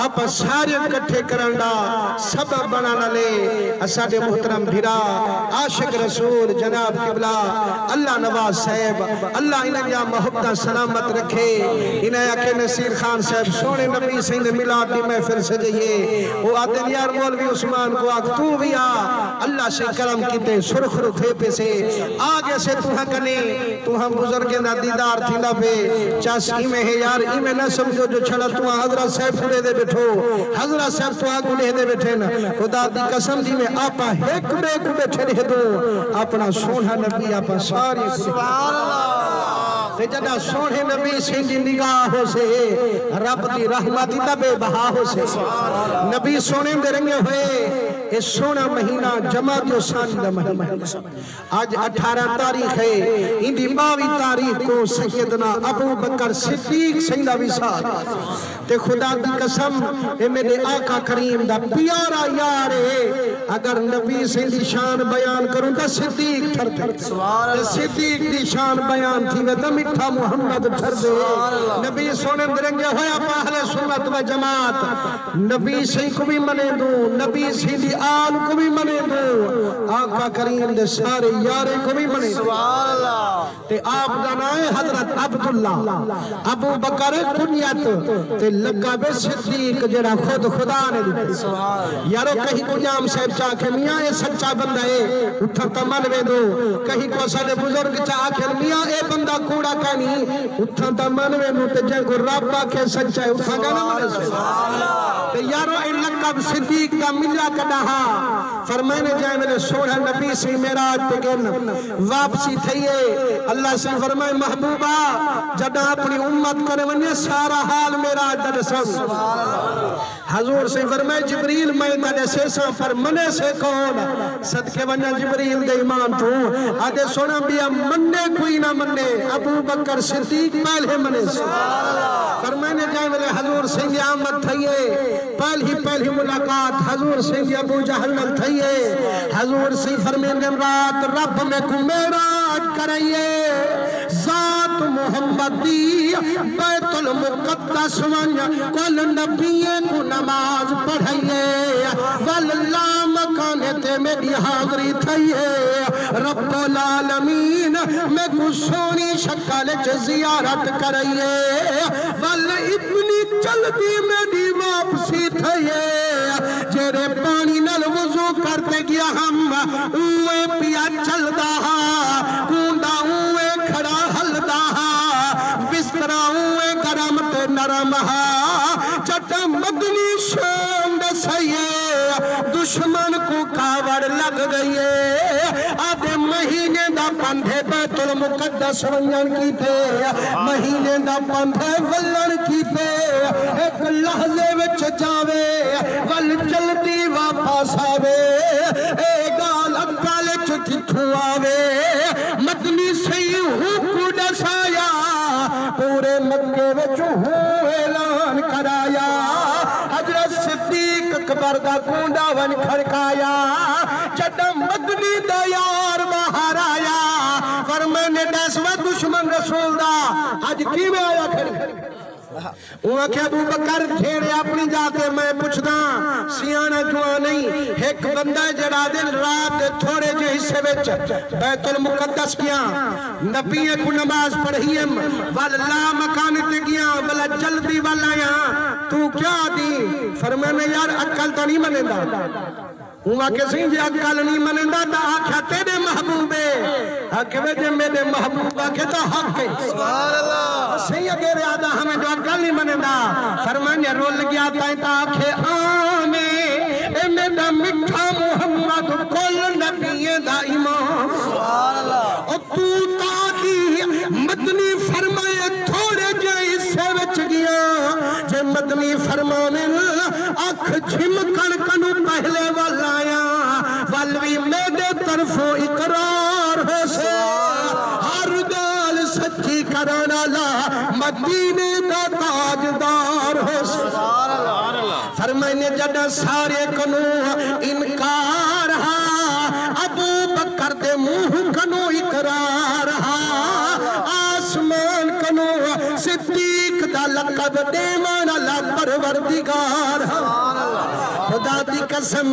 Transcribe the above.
आप सारे इकट्ठे करंदा सबब बनाना ले असादे मोहतरम भिरा आशिक रसूल जनाब किबला अल्लाह नवाज साहब अल्लाह इन्हां मोहब्बत सलामत रखे। इन्हें आखे नसीर खान साहब सोने नबी सिंह मिलाद दी महफिल सजाइए वो आते यार मौलवी उस्मान को आख तू भी आ अल्लाह से करम कीते सुरखरु थे पे से आगे से तू कने तू हम बुजुर्गों दा दीदार थींदा पे चस इमे है यार इमे ना समझो जो छड़ा तू हजरत साहब कुड़े दे बैठो हजरत साहब तू कुड़े दे बैठे न खुदा दी कसम दी में आपा एक बे को बैठे रह दो अपना सोना नबी आपा सारी सुभान अल्लाह ते जदा सोने नबी सिंह दी निगाह हो से रब दी रहमत दा बेबहा हो से नबी सोने दे रंगे हुए ये सोना महीना जमात सानी दा महीना आज 18 तारीख है इंदी 22 तारीख को सैयदना अबू बकर सिद्दीक सैयदा विसाल ते खुदा दी कसम ए मेरे आका करीम दा प्यारा यार है अगर नबी से दी शान बयान करूं तो सिद्दीक ठरदे सुभान अल्लाह सिद्दीक दी शान बयान थी वे तो मिठा मोहम्मद ठरदे नबी सोने दरंगे होया अहले सुन्नत व जमात नबी से को भी मने दो नबी से दी आल को भी मने दो आका करीम दे सारे यारे को भी मने सुभान अल्लाह ते आप दा नाम है हजरत अब्दुल्ला अबू बकर कुनियत ते लकाब सिद्दीक जेड़ा खुद खुदा ने दी सुभान यारो कहीं को जाम साहब चा के मियां ये सच्चा बंदा है उठा त मन वे दो कहीं को साडे बुजुर्ग चा के मियां ए बंदा कूड़ा कहनी उठा त मन वे नु ते जे को रब आखे सच्चा है उठा का ना मन सुभान अल्लाह ते यारो ए लकाब सिद्दीक दा मिला कदा फरमाने जाए मेरे सोना नबी से मेराज ते गन वापसी थईए अल्लाह से फरमाए महबूबा जदा अपनी उम्मत करे वने सारा हाल मेराज दा दसम सुभान अल्लाह हुजूर से फरमाए जिब्रील मैं तने सेसा पर मने से कौन सदके वना जिब्रील दे ईमान तू आदे सोना बिया मन्ने कोई ना मन्ने अबू बकर सिद्दीक पहले मने सुभान अल्लाह फरमाने जाए मेरे हुजूर से आमद थईए पहली मुलाकात हुजूर से अबू जहल नल थईए हुजूर से फरमाने रात रब में को मेराज कराइए जात मोहम्मद दी बैतुल मुकद्दस वन कुल नबिये को नमाज पढ़ाइए वल्ला मकान ते मेरी हाजरी थईए रब्बुल आलमीन में को सोनी शक्ल च जियारत कराइए वल इतनी जल्दी मेरी वापसी थईए जेरे पानी नल वुजू करते गया हम उए पिया चलदा कूंडा उए खड़ा हलदा बिस्तरा उए गरम ते नरम चट मदनी शाम दसइए दुश्मन को कावड़ लग गई आधे महीने दा पंधे बैतुल मुकद्दस वंजन की थे महीने दा पंधे वल्लन की थे एक लहजे विच जावे वल जल्दी वापस आवे ए गाल अकाल च किथों आवे मदनी सही हुकू दसाया पूरे मक्के विच ऐलान कराया हजरत सिद्दीक अकबर दा कूंडा वन खड़काया जद मदनी दा यार बाहर आया फरमाने दसवा दुश्मन रसूल दा अज किवें आया खड़ी अबू बकर छेड़े अपनी जाके मैं पूछदा सियाना जुआ नहीं एक बंदा जड़ा दिन रात थोड़े जे हिस्से विच बैतुल मुकद्दस गया नबी को नमाज पढ़ी वल्ला मकान ते गया वला जल्दी वाला आया तू क्या दी फरमाने यार अक्ल तो नहीं मनेंदा हुआ के सिंह जी अक्ल नहीं मनेंदा ता आख्या तेरे महबूबे हक वे जे मेरे महबूबा के तो हक है सुभान अल्लाह सही अगर आदा हमें जो अक्ल नहीं मनेंदा फरमाने रोल गया ताई ता आखे आमे ए मेरा मिठा मोहम्मद कुल नबिये दा इमाम सुभान अल्लाह ओ तू तादी मदनी फरमाए थोड़े जे हिस्से विच गया जे मदनी फरमावे अख झिमकण कनु पहले वाला आया वल भी मेरे तरफों इकरार हो से हर गाल सच्ची करन वाला मदीने दा ताजदार हो से फरमाने जद सारे कनु इनकार हा अबू बकर दे मुंह कनु इकरार हा आसमान कनु सिद्दीक दा लक़ब देवन वाला परवरदिगार यार खुदा दी कसम